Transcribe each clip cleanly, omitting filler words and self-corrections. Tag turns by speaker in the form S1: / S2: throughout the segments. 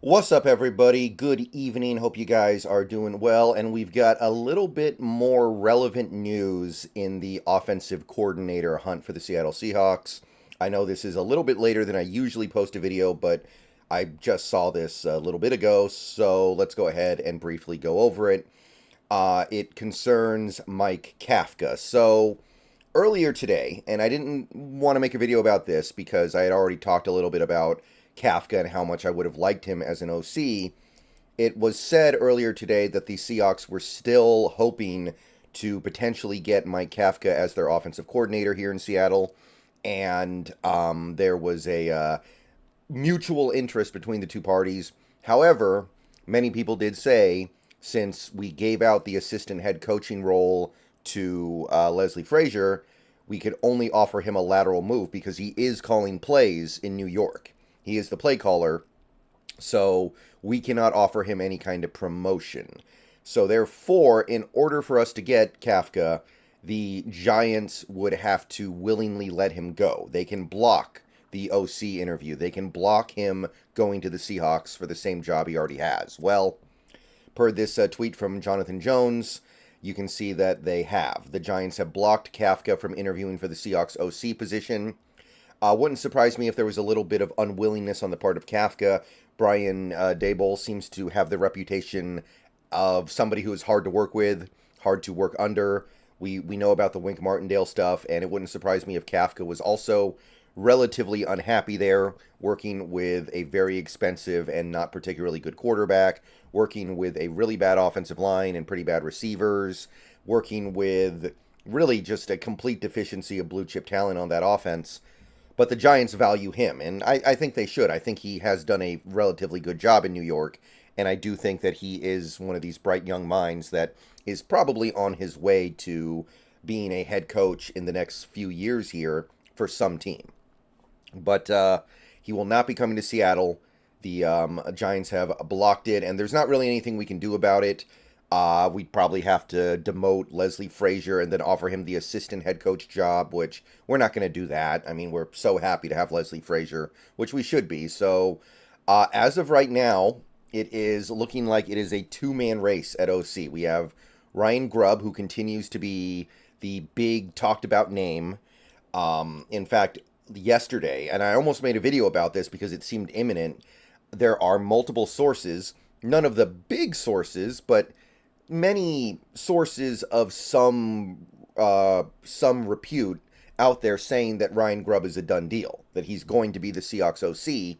S1: What's up, everybody? Good evening. Hope you guys are doing well. And we've got a little bit more relevant news in the offensive coordinator hunt for the Seattle Seahawks. I know this is a little bit later than I usually post a video, but I just saw this a little bit ago. So let's go ahead and briefly go over it. It concerns Mike Kafka. So earlier today, and I didn't want to make a video about this because I had already talked a little bit about Kafka and how much I would have liked him as an OC. It was said earlier today that the Seahawks were still hoping to potentially get Mike Kafka as their offensive coordinator here in Seattle, and there was a mutual interest between the two parties. However, many people did say since we gave out the assistant head coaching role to Leslie Frazier, we could only offer him a lateral move because he is calling plays in New York. He is the play caller, so we cannot offer him any kind of promotion. So therefore, in order for us to get Kafka, the Giants would have to willingly let him go. They can block the OC interview. They can block him going to the Seahawks for the same job he already has. Well, per this tweet from Jonathan Jones, you can see that they have. The Giants have blocked Kafka from interviewing for the Seahawks OC position. Wouldn't surprise me if there was a little bit of unwillingness on the part of Kafka. Brian Daboll seems to have the reputation of somebody who is hard to work with, hard to work under. We know about the Wink Martindale stuff, and it wouldn't surprise me if Kafka was also relatively unhappy there, working with a very expensive and not particularly good quarterback, working with a really bad offensive line and pretty bad receivers, working with really just a complete deficiency of blue chip talent on that offense. But the Giants value him, and I think they should. I think he has done a relatively good job in New York, and I do think that he is one of these bright young minds that is probably on his way to being a head coach in the next few years here for some team. But he will not be coming to Seattle. The Giants have blocked it, and there's not really anything we can do about it. We'd probably have to demote Leslie Frazier and then offer him the assistant head coach job, which we're not going to do that. I mean, we're so happy to have Leslie Frazier, which we should be. So, as of right now, it is looking like it is a two-man race at OC. We have Ryan Grubb, who continues to be the big talked about name. In fact, yesterday, and I almost made a video about this because it seemed imminent, there are multiple sources, none of the big sources, but many sources of some repute out there saying that Ryan Grubb is a done deal, that he's going to be the Seahawks OC,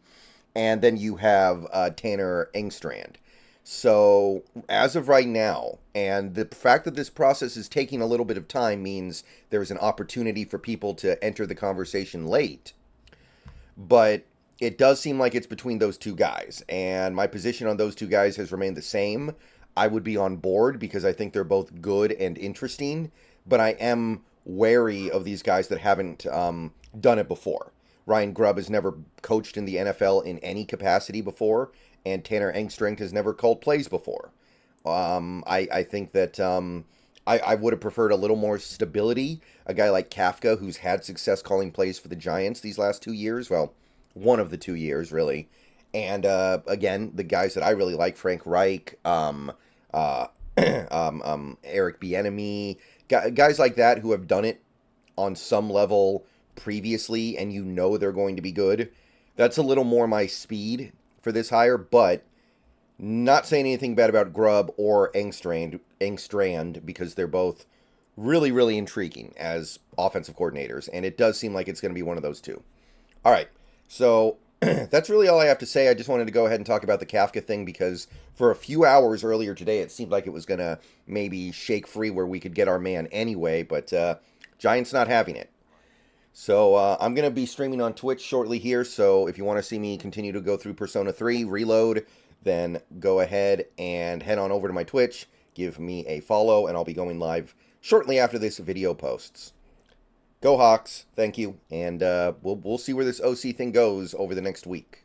S1: and then you have Tanner Engstrand. So as of right now, and the fact that this process is taking a little bit of time means there's an opportunity for people to enter the conversation late, but it does seem like it's between those two guys, and my position on those two guys has remained the same. I would be on board because I think they're both good and interesting, but I am wary of these guys that haven't done it before. Ryan Grubb has never coached in the NFL in any capacity before, and Tanner Engstrand has never called plays before. I think that I would have preferred a little more stability. A guy like Kafka, who's had success calling plays for the Giants these last 2 years, well, one of the 2 years, really. And again, the guys that I really like, Frank Reich, uh, Eric Bieniemy, guys like that who have done it on some level previously, and you know they're going to be good. That's a little more my speed for this hire, but not saying anything bad about Grubb or Engstrand because they're both really, really intriguing as offensive coordinators, and it does seem like it's going to be one of those two. All right, so that's really all I have to say. I just wanted to go ahead and talk about the Kafka thing because for a few hours earlier today, it seemed like it was going to maybe shake free where we could get our man anyway, but Giants not having it. So I'm going to be streaming on Twitch shortly here, so if you want to see me continue to go through Persona 3 Reload, then go ahead and head on over to my Twitch, give me a follow, and I'll be going live shortly after this video posts. Go Hawks, thank you, and we'll see where this OC thing goes over the next week.